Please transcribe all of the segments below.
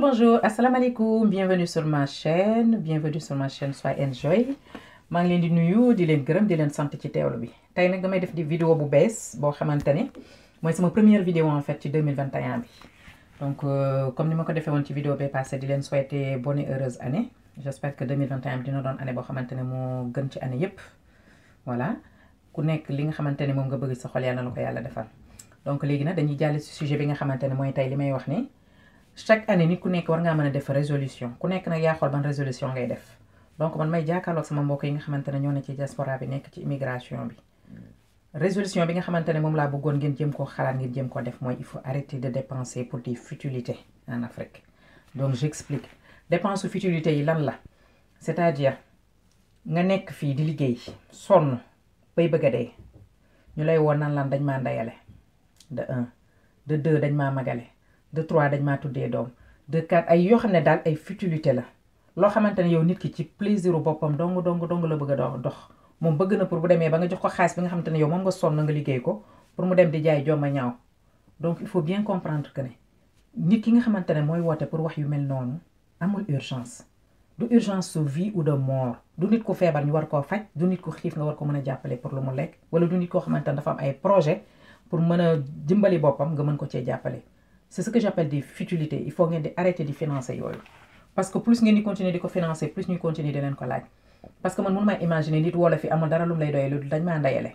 Bonjour, assalamu alaikum, bienvenue sur ma chaîne Sois Enjoy. maa ngi leen di nuyu di leen gërëm di leen sant ci teewlu bi tey nag damay def di vidéo bu bees boo xamante ne mooy sama première vidéo en fait ci 2021 bi donc comme ni ma ko defee woon ci vidéo bee passé di leen souhaiter bonne et heureuse année. J'espère que 2021 bi dina doon année boo xamante ne moo gën ci année yépp voilà ku nekk li nga xamante ne moom nga bëgg sa xol yàlla na la ko yàlla defal. Donc léegi nag dañuy jàll ci sujet bi nga xamante ne mooy tey li may wax ni chaque année nit ku nekk war ngaa mën a def résolution ku nekk nag yaa xool ban résolution ngay def. Donc man may jàkkaarloog sama mbokk yi nga xamante ne ñoo ne ci diaspora bi nekk ci immigration bi résolution bi nga xamante ne moom laa bëggoon ngeen jéem koo xalaat ngeen jéem koo def mooy il faut arrêter de dépenser pour des futilités en Afrique. Donc j'explique dépense su futilité yi lan la c'est-à-dire nga nekk fii di liggéey sonn bay bëgg a dee ñu lay woon nan lan dañ maa ndayale de 1 de 2 dañ maa magale de 3 dañ maa tuddee doom de 4 ay yoo xam ne daal ay futilité la. loo xamante ne yow nit ki ci plaisiru boppam dong la bëgg a dox moom bëgg na pour bu demee ba nga jox ko xaalis bi nga xamante ne yow moom nga sonn nga liggéey ko pour mu dem di jaay jomba ñaaw. Donc il faut bien comprendre que ne nit ki nga xamante ne mooy woote pour wax yu mel noonu amul urgence du urgence su vie ou de mort du nit ko feebar ñu war koo faj du nit ko xiif nga war ko mën a jàppale pour lu mu lekk wala du nit koo xamante ne dafa am ay projet pour mën a dimbali boppam nga mën ko cee jàppale. C'est ce que j'appelle des futilités. Il faut ngeen di arrêter di financer yooyu. Parce que plus ngeen di continuer di ko financer plus ñuy continuer di leen ko laaj parce que man mënu maa imaginer nit woo la fi amul dara lu mu lay doyee lu dañ maa ndayale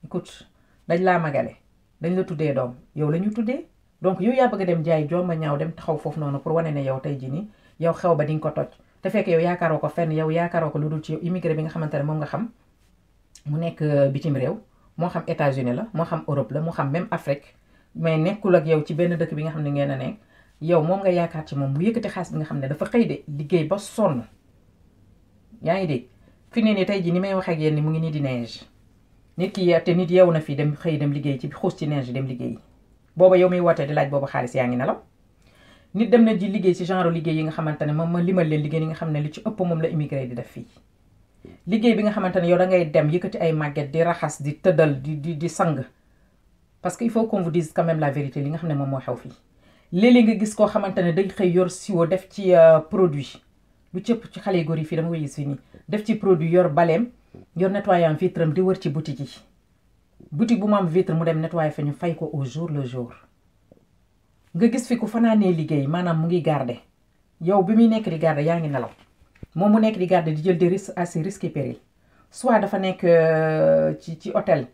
écoute dañ laa magale dañ la tuddee doom yow la ñu tuddee donc yow yaa bëgg a dem jaay jomba ñaaw dem taxaw foofu noonu pour wane ne yow tey jii nii yow xew ba di nga ko toj te fekk yow yaakaaroo ko fenn yow yaakaaroo ko lu dul ci yow immigré bi nga xamante ne moom nga xam mu nekk bitim réew moo xam États-Unis la moo xam Europe la moo xam même Afrique mais nekkul ak yow ci benn dëkk bi nga xam ne ngeen a nekk. yow moom nga yaakaar ci moom mu yëkkati xaalis bi nga xam ne dafa xëy de liggéey ba sonn yaa ngi dégg fi ne nii tey jii ni may wax ak yéen ni mu ngi nii di neige nit ki te nit yeewu na fii dem xëy dem liggéey ci xuus ci neige dem liggéey booba yow muy wootee di laaj booba xaalis yaa ngi nelaw nit dem na ji liggéey ci genre liggéey yi nga xamante ne moom ma limal leen liggéey yi nga xam ne li ci ëpp moom la immigré di def fii liggéey bi nga xamante ne yow da ngay dem yëkkati ay màgget di raxas di tëddal di sang parce que il faut qu'on vous dise quand même la vérité li nga xam ne moom moo xew fii léeg-léeg nga gis koo xamante ne day xëy yor siwo def ci produit lu cëpp ci xale yu góor yi fii dama koy gis fii nii def ci produit yor baleem yor nettoyant vitre am di wër ci boutique yi boutique bu mu am vitre mu dem nettoyer fa ñu fay ko au jour le jour. nga gis fi ku fanaanee liggéey maanaam mu ngi garder yow bi muy nekk di garder yaa ngi nelaw moom mu nekk di garder di jël des risques à ses risques et périls soit dafa nekk ci hôtel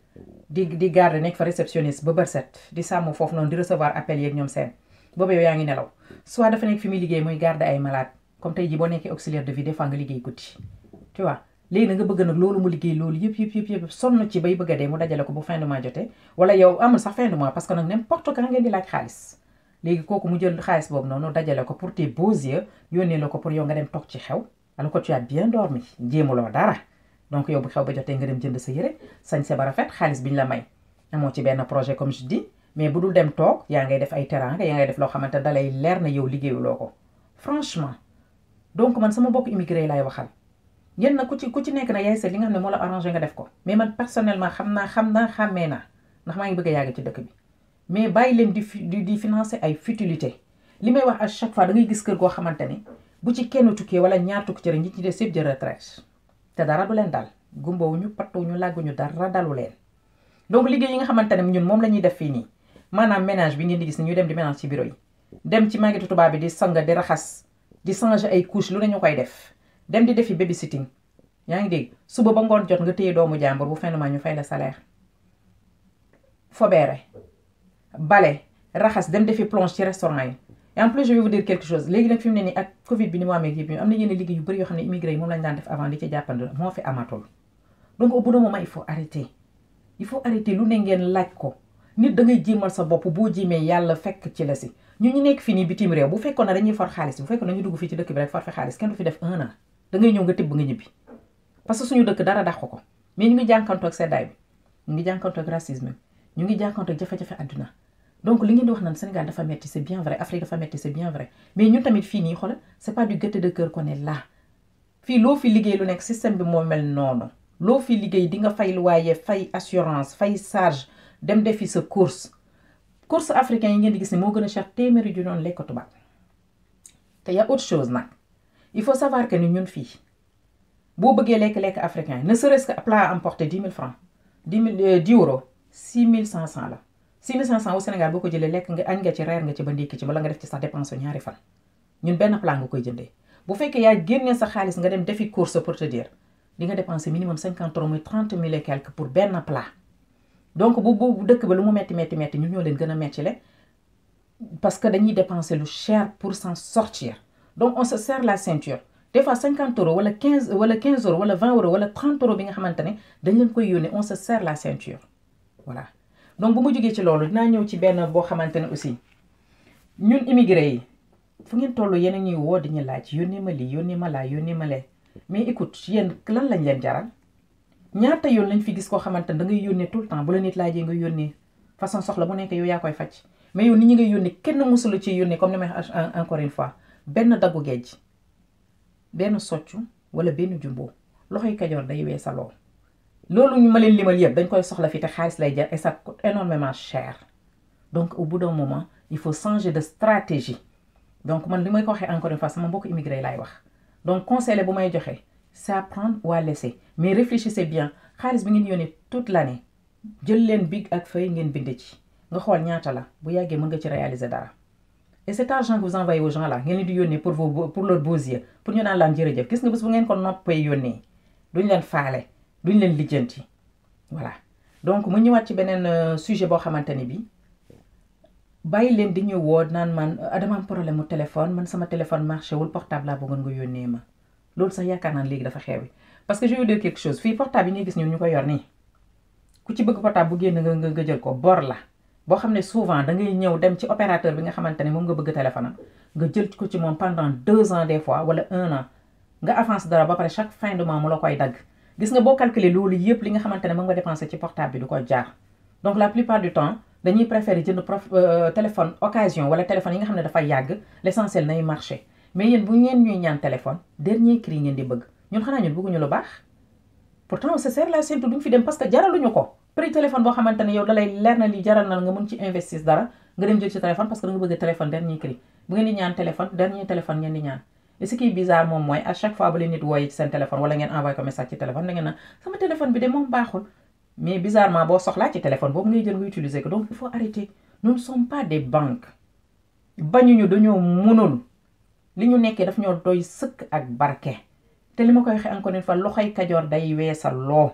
di garder nekk fa réceptionniste ba bër set di sàmm foofu noonu di recevoir appel yeeg ñoom seen. boobu yow yaa ngi nelaw soit dafa nekk fi muy liggéey muy garder ay malade comme tey jii boo nekkee auxiliaire de vie des fois nga liggéey guddi tu vois léegi na nga bëgg nag loolu mu liggéey loolu yëpp sonn ci bay bëgg a dee mu dajale ko bu fin de mois jotee wala yow amul sax fin de mois parce que nag n'importe quand ngeen di laaj xaalis léegi kooku mu jël xaalis boobu noonu dajale ko pour tes beaux yeux yónnee la ko pour yow nga dem toog ci xew alors que tu as bien dormi jéemuloo dara donc yow bu xew ba jotee nga dem jënd sa yére sañ sa ba rafet xaalis biñ la may amoo ci benn projet comme je dis mais bu dul dem toog yaa ngay def ay teraanga yaa ngay def loo xamante ne dalay leer na yow liggéeyuloo ko franchement donc man sama bokk immigré laay waxal yéen na ku ci nekk na yaay seet li nga xam ne moo la arrangé nga def ko mais man personnellement xàmmee naa ndax maa ngi bëgg a yàgg ci dëkk bi mais bàyyi leen di financer ay futilité li may wax à chaque fois da ngay gis kër goo xamante ne bu ci kenn tukkee wala ñaar tukki ci rek ñi ci des yëpp jël retraite te dara du leen dal gumbawuñu pattuwuñu làgguñu dara dalu leen donc liggéey yi nga xamante ne ñun moom la ñuy def fii nii maanaam ménage bi ngeen di gis ni ñu dem di ménage ci bureau yi dem ci màggetu tubaab bi di sang di raxas di changer ay couche lu ne ñu koy def dem di defi babysitting yaa ngi dégg suba ba ngoon jot nga téye doomu jàmbur bu fin de mois ñu fay la salaire fobeere bale raxas dem defi plonge ci restaurant yi et en plus je vais vous dire quelque chose léegi nag fi mu ne nii ak Covid bi ni mu amee yëpp am na yenn liggéey yu bëri yoo xam ne immigré yi moom lañ daan def avant di ci jàppandi moo fi amatul donc au bout d'un moment il faut arrêter lu ne ngeen laaj ko. nit da ngay jéemal sa bopp boo jéemee yàlla fekk ci la si ñu nekk fii nii bitim réew bu fekkoon ne dañuy for xaalis bu fekkoon nañu dugg fii ci dëkk bi rek for fi xaalis kenn du fi def 1 an da ngay ñëw nga tibb nga ñibbi parce que suñu dëkk dara dàq ko mais ñu ngi jànkanto ak seddaay bi ñu ngi jànkanto ak racisme ñu ngi jànkanto ak jafe-jafe àdduna donc li ngeen di wax naan Sénégal dafa metti c'est bien vrai Afrique dafa metti c'est bien vrai mais ñun tamit fii nii xoolal c'est pas du gaieté de cœur qu'on est là fii loo fi liggéey lu nekk système bi moo mel noonu loo fi liggéey di nga fay loyer fay assurance fay charge dem defi sa course africain yi ngeen di gis ne moo gën a cher téeméeri ju doon lekk tubaab te y a autre chose nag il faut savoir que ni ñun fii boo bëggee lekk-lekk africain ne serait-ce que plat emporté 10 000 francs 10 euros 6500 la 6500 au Sénégal boo ko jëlee lekk nga añ nga ci reer nga ci ba ndékki ci bala nga def ci sax dépense ñaari fan ñun benn plat nga koy jëndee bu fekkee yaa génnee sa xaalis nga dem defi course pour te dire di nga dépenser minimum 50 euros muy 30 000 et quelque pour benn plat donc bu dëkk ba lu mu metti ñun ñoo leen gën a metti le parce que dañuy dépenser lu cher pour s'en sortir donc on se serre la ceinture des fois 50 euros wala 15 euros wala 20 euros wala 30 euros bi nga xamante ne dañ leen koy yónnee on se serre la ceinture voilà donc bu ma jógee ci loolu dinaa ñëw ci benn boo xamante ne aussi ñun immigré yi fu ngeen toll yéen a ñuy woo di ñu laaj yónnee ma lii yónnee ma laa yónnee ma lee mais écoute yéen lan lañ leen jaral ñaata yoon lañ fi gis koo xamante ne da ngay yónnee tout le temps bu la nit laajee nga yónnee façon soxla bu nekk yow yaa koy faj mais yow nit ñi ngay yónnee kenn mësula ci yónnee comme ni may encore une fois benn daggu géej benn soccu wala benn jumbo loxoy Kajoor day weesaloo loolu ñu ma leen limal yëpp dañ koy soxla fii te xaalis lay jar et ça coûte énormément cher donc au bout d'un moment il faut changer de stratégie donc man li may ko waxee encore une fois sama mbokk immigré laay wax donc conseil bu may joxe c'est à prendre ou à laisser mais réfléchissez bien xaalis bi ngeen yónnee toute l'année jël leen big ak feuille ngeen bind ci nga xool ñaata la bu yàggee mën nga ci réaliser dara et cet argent que vous envoyez aux gens là ngeen leen di yónnee pour leurs beaux yeux pour ñu naan laan jërëjëf gis nga bés bu ngeen ko noppee yónnee duñ leen faale duñ leen lijjanti voilà donc mu ñëwaat ci beneen sujet boo xamante ni bi bàyyi leen di ñu woo naan man dama am problème mu téléphone man sama téléphone marché wul portable laa bëggoon nga yónnee ma loolu sax yaakaar naan léegi dafa xewi parce que je vais vous dire quelque chose fii portable yi ngay gis ñun ñu ko yor nii ku ci bëgg portable bu génn nga jël ko bor la boo xam ne souvent da ngay ñëw dem ci opérateur bi nga xamante ne moom nga bëgg téléphone am nga jël ko ci moom pendant 2 ans des fois wala 1 an nga avance dara ba pare chaque fin de mois mu la koy dagg gis nga boo calculer loolu yëpp li nga xamante ne moom nga dépensé ci portable bi du ko jaar donc la plupart du temps dañuy préférer jënd téléphone occasion wala téléphone yi nga xam ne dafay yàgg l'essentiel nay marché mais yéen bu ngeen ñuy ñaan téléphone dernier cri ngeen di bëgg ñun xanaa ñun bëgguñu lu baax pourtant on se serre la ceinture duñ fi dem parce que jaraluñu ko prix téléphone boo xamante ne yow dalay leer na lii jaral na nga mën ci investir dara nga dem jël ci téléphone parce que da nga bëgg téléphone dernier cri bu ngeen di ñaan téléphone dernier téléphone ngeen di ñaan et ce qui est bizarre moom mooy à chaque fois ba leen nit wooyee ci seen téléphone wala ngeen envoyé ko message ci téléphone da ngeen na sama téléphone bi de moom baaxul mais bizarrement boo soxlaa ci téléphone boobu ngay jël nga utiliser ko donc il faut arrêter nous ne sommes pas des banques bañuñu dañoo mënul li ñu nekkee daf ñoo doy sëkk ak barke te li ma koy waxee encore une fois loxoy Kajoor day weesal loo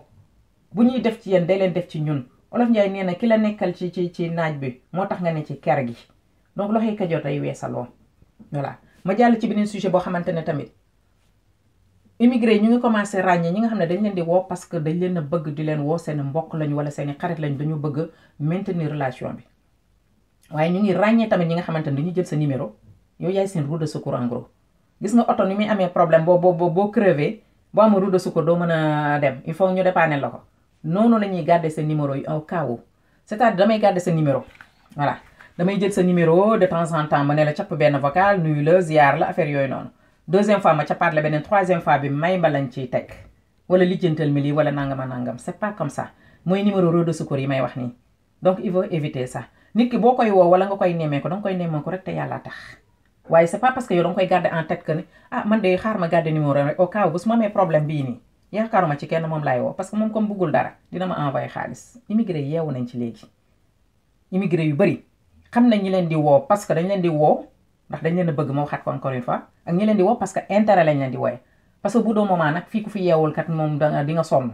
bu ñuy def ci yéen day leen def ci ñun Olof Njaay nee na ki la nekkal ci naaj bi moo tax nga ne ci ker gi donc loxoy Kajoor day weesaloo voilà ma jàll ci beneen sujet boo xamante ne tamit immigré yi ñu ngi commencé ràññee ñi nga xam ne dañ leen di woo parce que dañ leen a bëgg di leen woo seen mbokk lañu wala seen xarit lañu dañu bëgg maintenir relation bi waaye ñu ngi ràññee tamit ñi nga xamante ne dañuy jël sa numéro yow yaay seen roue de secours en gros gis nga oto ni muy amee problème boo crevé boo amul roue de secours doo mën a dem il faut ñu dépanner la ko noonu la ñuy garder sa numéro yi au cas où c'est-à-dire damay garder sa numéro voilà damay jël sa numéro de temps en temps ma ne la capp benn vocal nuyu la ziar la affaire yooyu noonu deuxième fois ma cappaat la beneen troisième fois bi may ba lañ ciy teg wala lijjantal mi lii wala nangama nangam c'est pas comme ça mooy numéro roue de secours yi may wax nii donc il faut éviter ça nit ki boo koy woo wala nga koy nemmee ko danga koy nemmee ko rek te yàlla tax waaye c'est pas parce que yow danga koy garder en tête que ne ah man de xaar ma garder numéro rek au cas où bu su ma amee problème bii nii yaakaaruma ci kenn moom laay woo parce que moom comme bëggul dara dina ma envoyer xaalis immigré yeewu nañ ci léegi immigré yu bëri xam nañ ñi leen di woo parce que dañ leen di woo ndax dañ leen a bëgg ma waxaat ko encore une fois ak ñi leen di woo parce que intérêt lañ leen di wooye parce que au bout d'un moment nag fii ku fi yeewul kat moom di nga sonn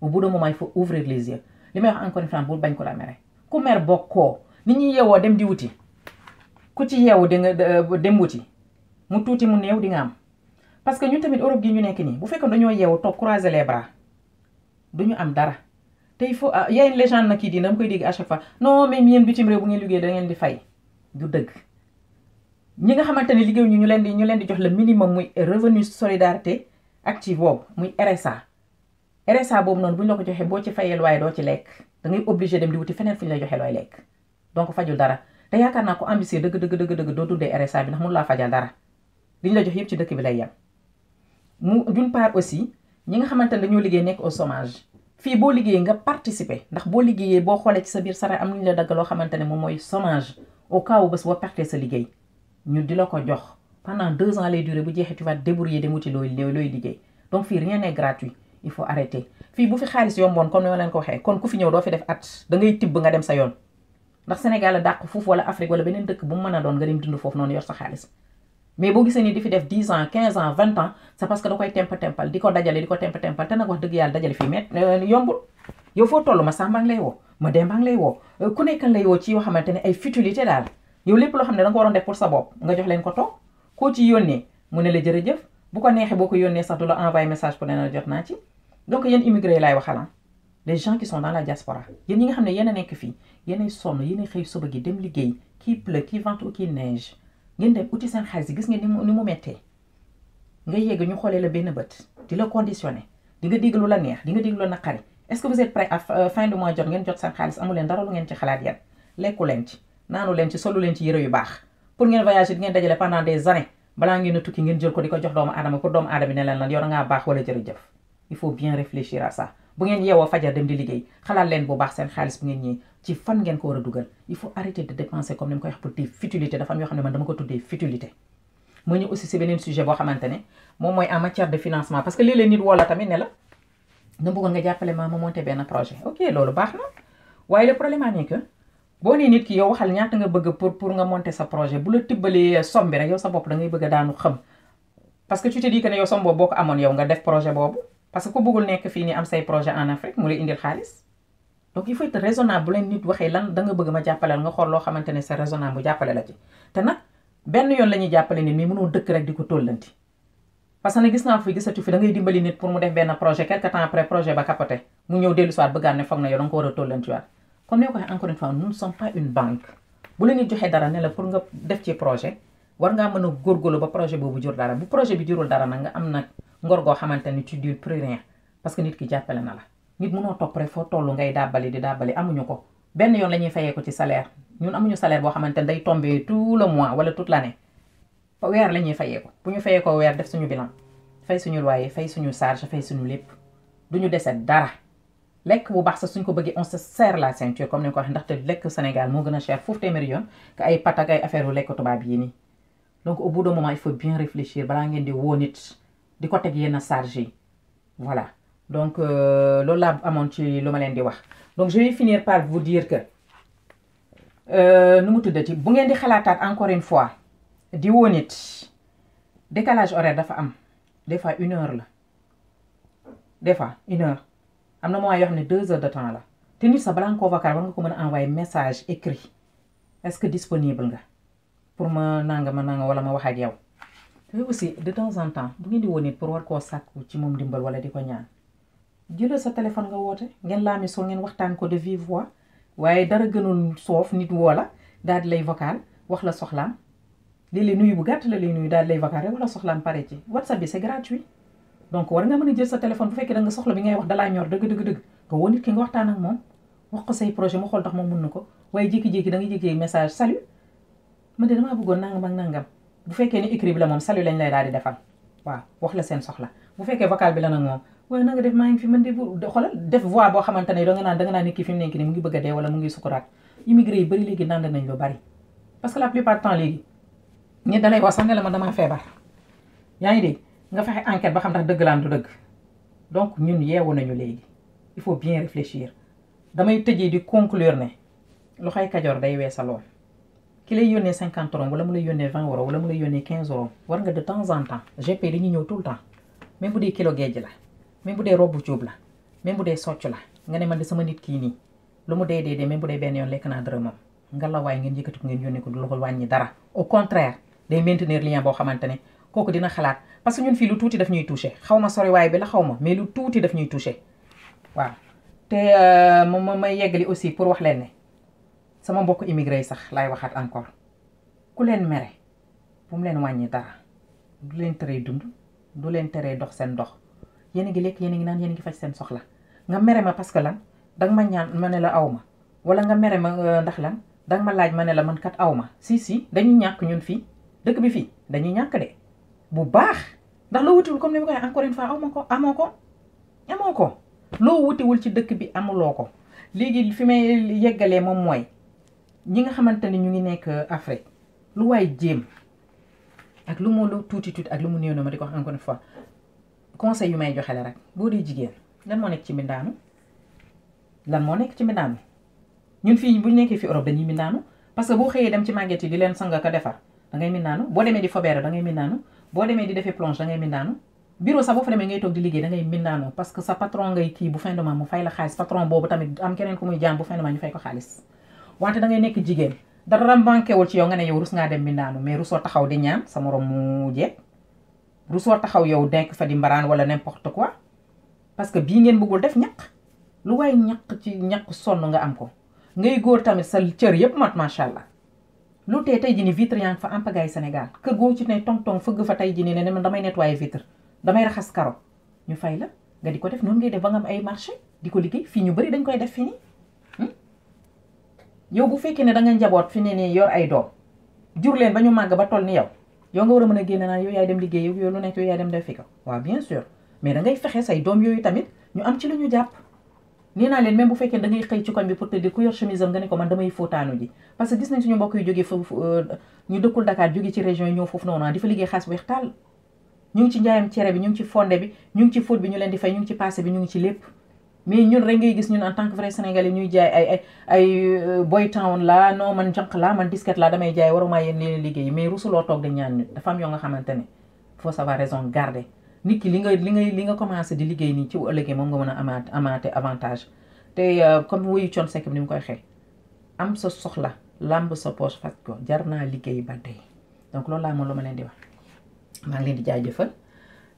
au bout d'un moment il faut ouvrir les yeux li may wax encore une fois bul bañ ko la mere ku mer bokkoo nit ñi yeewoo dem di wuti ku ci yeewu di nga dem wuti mu tuuti mu néew di nga am parce que ñun tamit Europe gi ñu nekk nii bu fekkoon dañoo yeewu toog croiser les bras duñu am dara te il faut y a une légende na kii di dama koy dégg à chaque fois non mais yéen bitim réew bu ngeen liggéey da ngeen di fay du dëgg ñi nga xamante ne liggéey ñu leen di jox le minimum muy revenu solidarité active boobu muy RSA boobu noonu bu ñu la ko joxee boo ci fayee waaye doo ci lekk da ngay obligé dem di wuti feneen fu ñu la joxee looy lekk donc fajul dara te yaakaar naa ko ambitieux dëgg doo dundee RSA bi ndax mënu laa fajal dara li ñu la jox yëpp ci dëkk bi lay yem mu d'une part aussi ñi nga xamante ne dañoo liggéey nekk au chômage fii boo liggéeyee nga participer ndax boo liggéeyee boo xoolee ci sa biir sara am nañu la dagg loo xamante ne moom mooy chômage au cas où bés boo pertee sa liggéey ñu di la ko jox pendant 2 ans lay durer bu jeexee tu vas te débrouiller dem wuti looy liggéey donc fii rien n'est gratuit il faut arrêter fii bu fi xaalis yomboon comme ni ma leen ko waxee kon ku fi ñëw doo fi def at da ngay tibb nga dem sa yoon ndax Sénégal la dàq foofu wala Afrique wala beneen dëkk bu mu mën a doon nga dem dund foofu noonu yor sa xaalis mais boo gisee ni di fi def 10 ans 15 ans 20 ans c'est parce que da koy temp-tempal di ko dajale di ko temp-tempal te nag wax dëgg yàlla dajale fii mais yombul yow foo toll ma Samba ngi lay woo ma Demba ngi lay woo ku nekk lay woo ci yoo xamante ne ay futilité daal yow lépp loo xam ne da nga ko waroon def pour sa bopp nga jox leen ko toog koo ci yónnee mu ne la jërëjëf bu ko neexee boo ko yónnee sax du la envoyer message pour ne la jot naa ci donc yéen immigré laay waxal les gens qui sont dans la diaspora yéen ñi nga xam ne yéen a nekk fii yéenay sonn yéenay xëy suba gi dem liggéey qui pleut qui vente ou qui neige ngeen dem uti seen xaalis yi gis ngeen ni mu mettee nga yegg ñu xoolee la benn bët di la conditionné di nga dégg lu la neex di nga dégg lu la naqari est-ce que vous êtes prêt à fin de mois jot ngeen jot seen xaalis amu leen dara lu ngeen ci xalaat yéen lekku leen ci naanu leen ci solu leen ci yëre yu baax pour ngeen voyager di ngeen dajale pendant des années balaa ngeen a tukki ngeen jël ko di ko jox doomu aadama pour doomu aadama ne leen lan yow da ngaa baax wala jërëjëf il faut bien réfléchir à ça bu ngeen yeewoo fajar dem di liggéey xalaat leen bu baax seen xaalis bu ngeen ñëwee ci fan ngeen ko war a dugal il faut arrêter de dépenser comme ni ma koy wax pour des futilités dafa am yoo xam ne man dama ko tuddee futilité moo ñu aussi si beneen sujet boo xamante ne moom mooy en matière de financement parce que léeg-léeg nit woo la tamit ne la nga bëggoon nga jàppale ma monter benn projet ok loolu baax na waaye le problème est que boo nee nit ki yow waxal ñaata nga bëgg pour nga monter sa projet bu la tibbalee somme bi rek yow sa bopp da ngay bëgg a daanu xam parce que tu te dis que ne yow somme boobu boo ko amoon yow nga def projet boobu parce que ku bëggul nekk fii ni am say projet en Afrique mu lay indil xaalis donc il faut être raisonnable bu leen nit waxee lan da nga bëgg ma jàppaleel nga xool loo xamante ne c'est raisonnable bu jàppale la ci te nag benn yoon la ñuy jàppale nit mais mënoo dëkk rek di ko tóllanti parce que nag gis naa ko fi gisatu fi da ngay dimbali nit pour mu def benn projet quelque temps après projet ba capoté mu ñëw dellu soit bëggaan ne foog na yow da nga ko war a tóllantiwaat comme ni ko waxee encore une fois nous ne sommes pas une banque bu la nit joxee dara ne la pour nga def ci projet war ngaa mën a góorgóorlu ba projet boobu jur dara bu projet bi jurul dara nag nga am nag ngor goo xamante ni tu dis plus rien parce que nit ki jàppale na la nit mënoo topp rek foo toll ngay dàbbali di dàbbali amuñu ko benn yoon la ñuy fayee ko ci salaire ñun amuñu salaire boo xamante ne day tomber tout le mois wala toute l'année weer la ñuy fayee ko bu ñu fayee ko weer def suñu bilan fay suñu loyer fay suñu charge fay suñu lépp duñu dese dara lekk bu baax sax suñ ko bëggee on se serre la ceinture comme ni ko waxee ndaxte lekk Sénégal moo gën a cher foofu téeméeri yoon que ay pat ak ay affaire yu lekk tubaab yi nii donc au bout d'un moment il faut bien réfléchir balaa ngeen di woo nit di ko teg yenn charge yi voilà donc loolu laa amoon ci lu ma leen di wax donc je vais finir par vous dire que nu mu tuddati bu ngeen di xalaataat encore une fois di woo nit décalage horaire dafa am des fois 1 heure la des fois 1 heure am na moment yoo xam ne 2 heures de temps la te nit sax balaa nga koo vocal war nga ko mën a envoyer message écrit est-ce que disponible nga pour ma nanga wala ma wax ak yow te aussi de temps en temps bu ngeen di woo nit pour war koo sàkku ci moom dimbal wala di ko ñaan jëlal sa téléphone nga woote ngeen laami soo ngeen waxtaan ko de vive voix waaye dara gënul soof nit woo la daal di lay vocal wax la soxlaam léeg-léeg nuyu bu gàtt la lay nuyu daal di lay vocal rek wax la soxlaam pare ci WhatsApp bi c'est gratuit donc war nga mën a jël sa téléphone bu fekkee da nga soxla bi ngay wax dalaa ñor dëgg nga woo nit ki nga waxtaan ak moom wax ko say projet mu xool ndax moom mun na ko waaye jékki-jékki da nga jékki message salut man de damaa bëggoon nangam ak nangam bu fekkee ni écrit bi la moom salut lañ lay daal di defal waaw wax la seen soxla bu fekkee vocal bi la nag moom waaye na nga def maa ngi fi man de xoolal def voix boo xamante ne da nga naan nit ki fi mu nekk nii mu ngi bëgg a dee wala mu ngi sukuraat immigré yi bëri léegi nand nañ lu bari parce que la plupart du temps léegi nit da lay wax sax ne la man damaa feebar yaa ngi dégg nga fexe enquête ba xam ndax dëgg la am du dëgg donc ñun yeewu nañu léegi il faut bien réfléchir damay tëjee di conclure ne loxoy kajoor day weesa lool ki lay yónnee 50 euros wala mu lay yónnee 20 euros wala mu lay yónnee 15 euros war nga de temps en temps GP dañuy ñëw tout le temps même bu dee kilo géej la même bu dee robu cuub la même bu dee socc la nga ne man de sama nit kii nii lu mu dee même bu dee benn yoon lekk naa dërëmam nga la waay ngeen yëkkati ko ngeen yónnee ko du loxol wàññi dara au contraire day maintenir lien boo xamante ne kooku dina xalaat parce que ñun fii lu tuuti daf ñuy touché xaw ma sori waay bi la xaw ma mais lu tuuti daf ñuy touché waaw te moom may yeggali aussi pour wax leen ne sama mbokk immigré yi sax laay waxaat encore ku leen mere bu mu leen wàññi dara du leen teree dund du leen teree dox seen dox yéen a ngi lekk yéen a ngi naan yéen a ngi faj seen soxla nga mere ma parce que lan danga ma ñaan ma ne la aw ma wala nga mere ma ndax lan danga ma laaj ma ne la man kat aw ma si dañuy ñàkk ñun fii dëkk bi fii dañuy ñàkk de bu baax ndax loo wutiwul comme ni ma ko waxee encore une fois amoo ko loo wutiwul ci dëkk bi amuloo ko léegi fi may yeggalee moom mooy ñi nga xamante ni ñu ngi nekk Afrique lu waay jéem ak lu mu lu tuuti tuuti ak lu mu néew na ma di ko wax encore une fois conseil yu may joxe la rek boo dee jigéen lan moo nekk ci mbindaanu lan moo nekk ci mbindaanu ñun fii bu ñu nekkee fi Europe dañuy mbindaanu parce que boo xëyee dem ci màgget yi di leen sanga ka defar da ngay mbindaanu boo demee di fobeere da ngay mbindaanu boo demee di defee plonge da ngay mbindaanu bureau sax boo fa demee ngay toog di liggéey da ngay mbindaanu parce que sa patron ngay kii bu fin de mois mu fay la xaalis patron boobu tamit am keneen ku muy jaam bu fin de mois ñu fay ko xaalis wante da ngay nekk jigéen dara manqué wul ci yow nga ne yow rus ngaa dem mbindaanu mais rusoo taxaw di ñaan sa morom mu jeeg rusoo taxaw yow denk fa di mbaraan wala n'importe quoi parce que bii ngeen bëggul def ñaq lu waay ñaq ci ñaq sonn nga am ko ngay góor tamit sa cër yëpp mat macha allah lu tee tey ji ni vitre yaa ngi fa am pagaay Sénégal kër goo ci ne tong-tong fëgg fa tey ji ni ne damay nettoyer vitre damay raxas karo ñu fay la nga di ko def noonu ngay def ba nga am ay marché di ko liggéey fii ñu bëri dañ koy def fii nii yow bu fekkee ne da nga njaboot fi ne nii yor ay doom jur leen ba ñu màgg ba toll ni yow nga war a mën a génne naan yow yaay dem liggéey yow lu nekk yow yaay dem def fi ko waaw bien sûr mais da ngay fexe say doom yooyu tamit ñu am ci lu ñu jàpp nee naa leen même bu fekkee da ngay xëy ci koñ bi pour te dire ku yor chemise am nga ne ko man damay fóotaanu ji parce que gis nañ suñu mbokk yu jógee foofu ñu dëkkul Dakar jógee ci région yi ñëw foofu noonu di fa liggéey xaalis weex tàll ñu ngi ci njaayam cere bi ñu ngi ci fonde bi ñu ngi ci fóot bi ñu leen di fay ñu ngi ci passé bi ñu ngi ci lépp mais ñun rek ngay gis ñun en tant que vrai sénégalais ñuy jaay ay boy town la non man jànq la man disquette la damay jaay waruma yéen leen liggéey mais rusuloo toog di ñaan nit dafa am yoo nga xamante ne faut savoir raison garder nit ki li nga commencé di liggéey nii ci ëllëgee moom nga mën a amaate avantage te comme wuyu Thione Seck bi ni mu koy xee am sa soxla lamb sa poche faj ko jar naa liggéey ba tey donc loolu laa moom lu ma leen di wax maa ngi leen di jaajëfal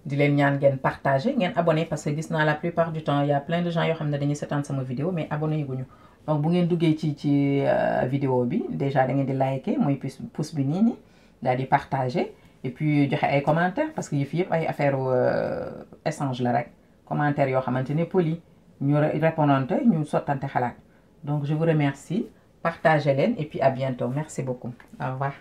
di leen ñaan ngeen partager ngeen abonné parce que gis naa la plupart du temps y a plein de gens yoo xam ne dañuy seetaan sama vidéo mais abonné guñu donc bu ngeen duggee ci vidéo bi déjà da ngeen di liker mooy pouce bi nii daal di partager et puis joxe ay commentaires parce que yëf yëpp ay affaire échange la rek commentaires yoo xamante ne poli ñu répondante ñu sottante xalaat donc je vous remercie partagez leen et puis à bientôt merci beaucoup au revoir